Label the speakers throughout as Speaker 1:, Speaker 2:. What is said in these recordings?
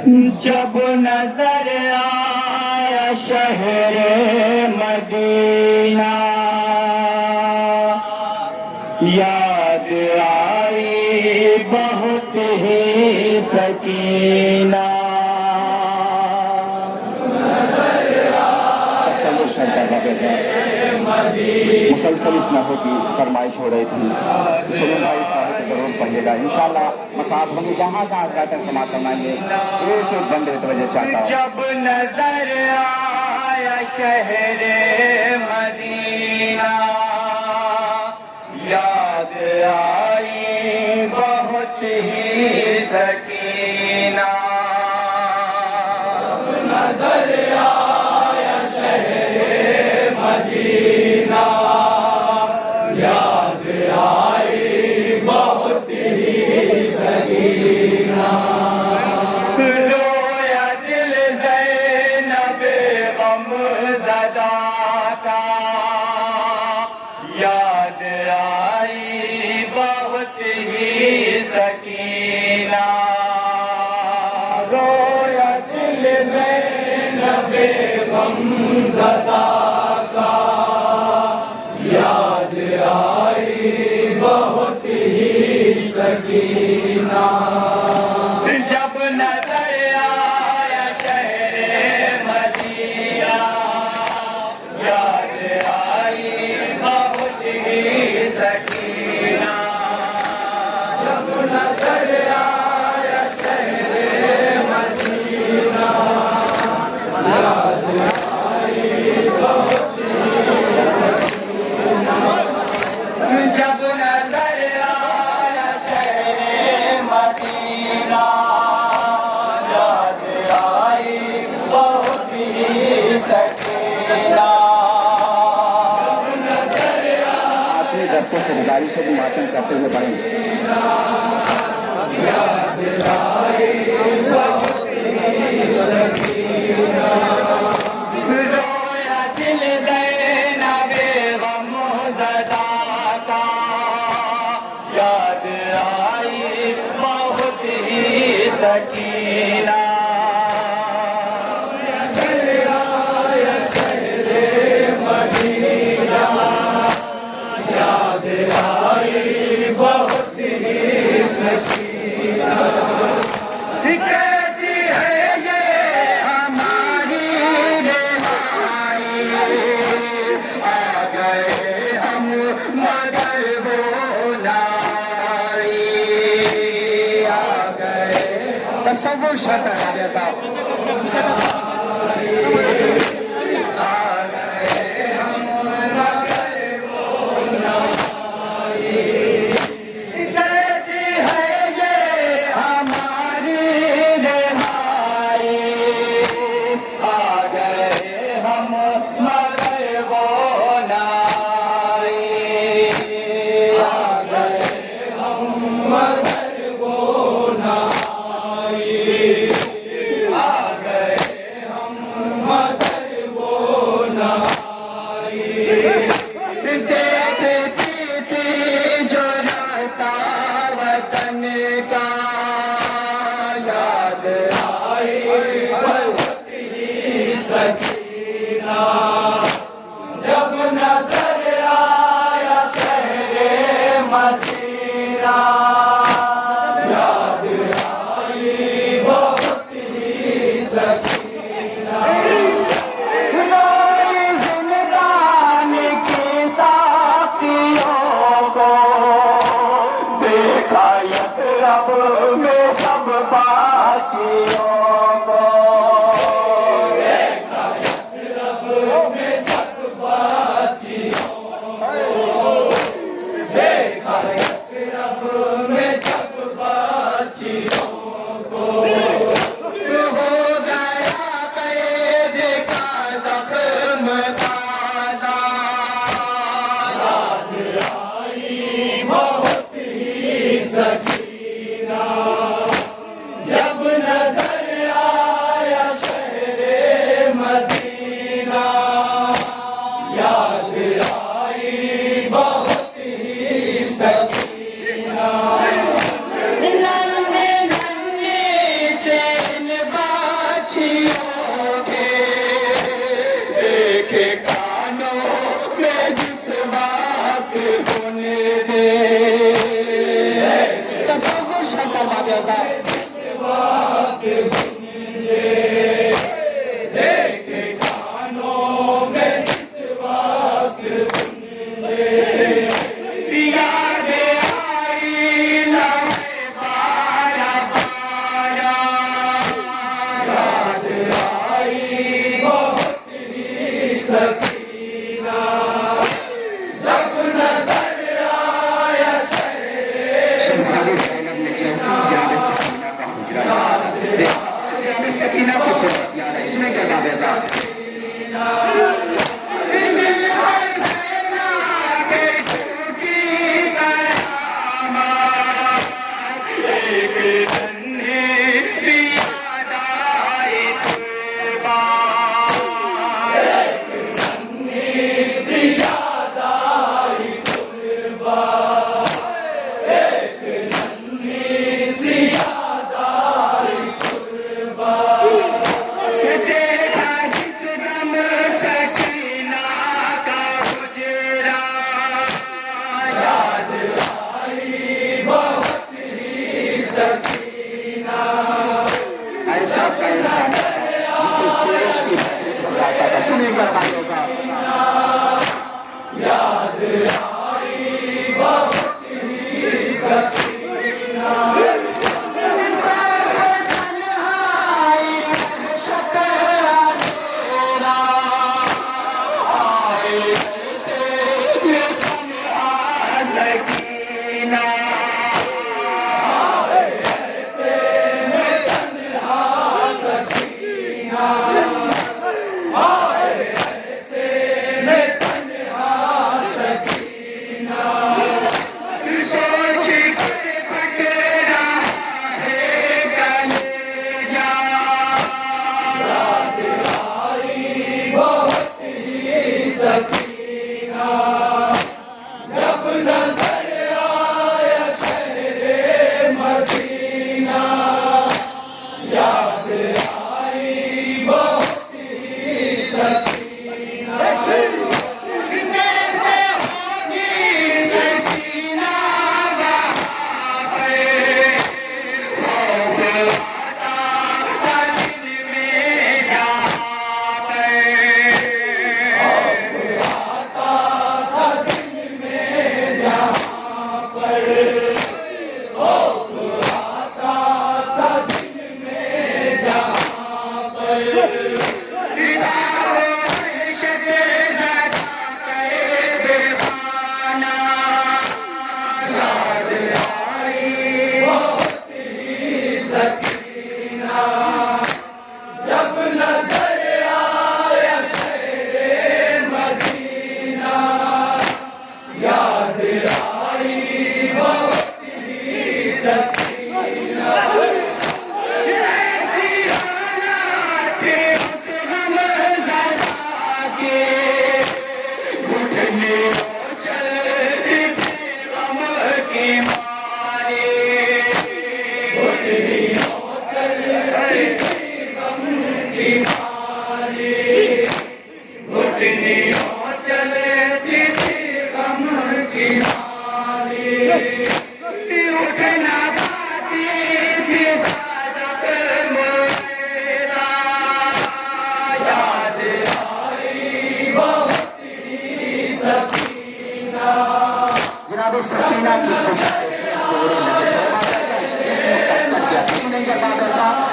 Speaker 1: जब नजर आया शहरे मदीना, याद आई बहुत ही सकीना। मुसलसल इस नहो की फरमाइश हो रही थी, सुमन भाई इस नहो को जरूर पढ़िएगा इंशाअल्लाह। मसाब होंगे जहाँ जहाँ जाते हैं समाप्त फरमाएंगे। एक एक बंदे तवज्जो चाहता हूँ। जब नजर आया शहरे मदीना, याद आई बहुत ही सकीना। नजर आया शहरे मदीना, याद आई बहुत ही सकीना। रोया दिल ज़ैनब ग़मज़दा का, याद आई बहुत ही सकीना। रोया दिल ज़ैनब ग़मज़दा का, याद आई बहुत ही सकीना। जब नजर आया शहरे मदीना, याद आई बहुत ही सकीना। जब नजर आया शहरे मदीना, याद आई बहुत ही सकीना। जब नजर आया शहरे मदीना, याद आई बहुत ही सकीना। अपने दस्तों से गुजारिश है कि मातम करते हुए पढ़ें। याद आई बहुत ही सकीना। रोया दिल ज़ैनब ग़मज़दा का, याद आई बहुत ही सकीना। याद आई बहुत ही सकीना। कैसी है ये हमारी रिहाई, आ गए हम मगर वो नाई। आ गए तसव्वुर शर्त है जैसा। जब नजर आया शहरे मदीना, याद आई बहुत ही सकीना। जिंदान के साथियों को देखा यसरब में सब बाचियों को। सकीना। जब नजर सकीना की तुरंत याद है, इसमें क्या बात है साहब? सकीना की खुशी जोड़े लगे सुनेंगे बात ऐसा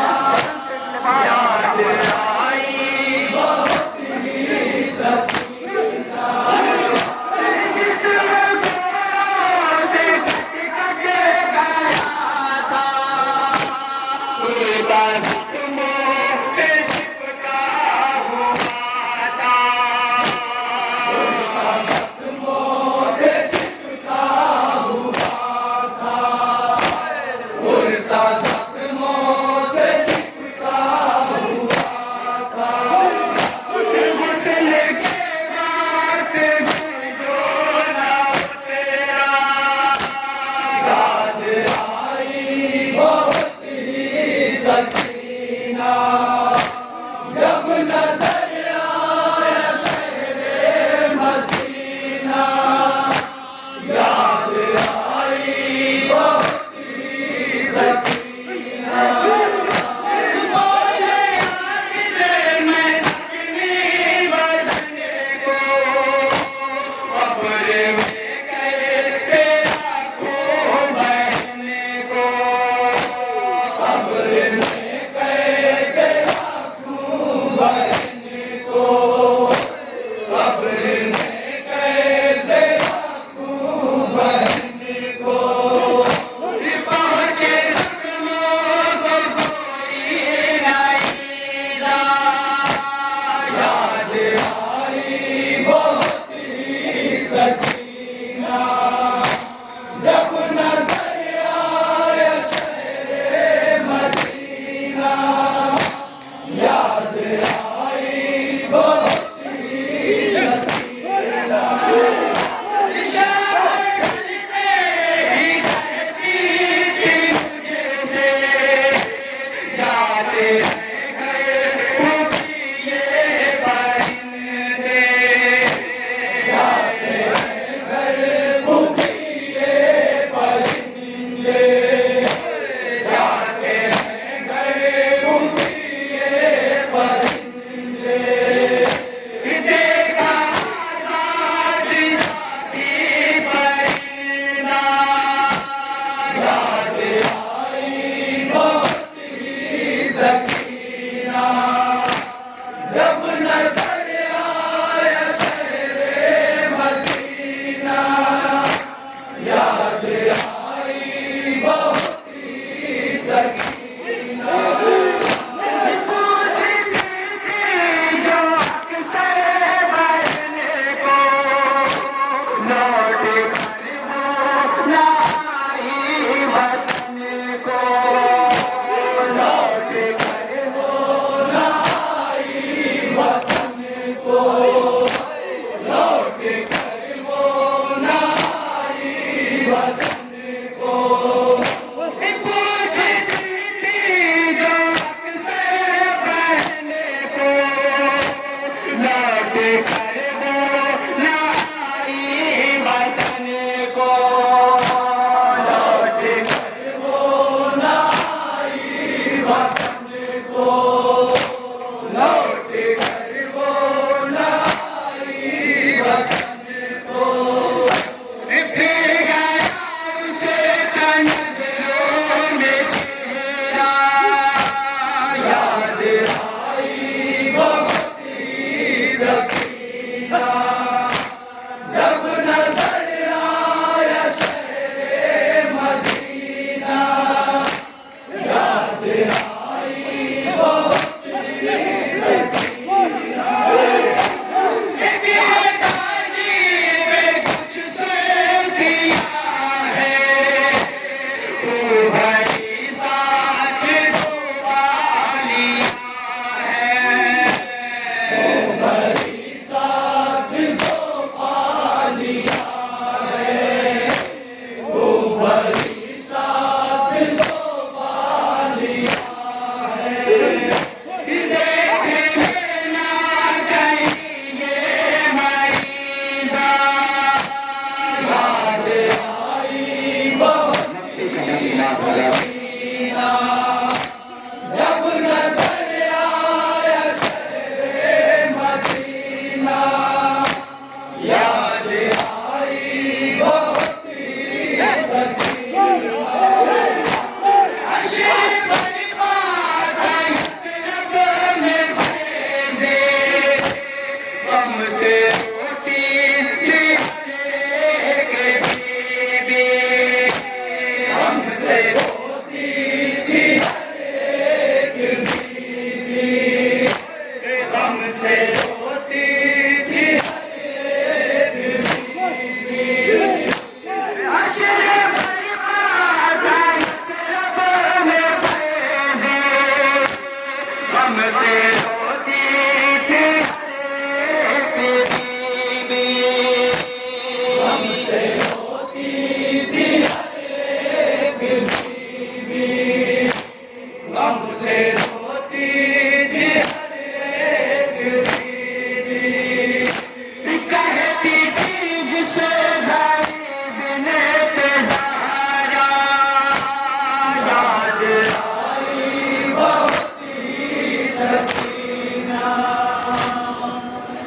Speaker 1: हमसे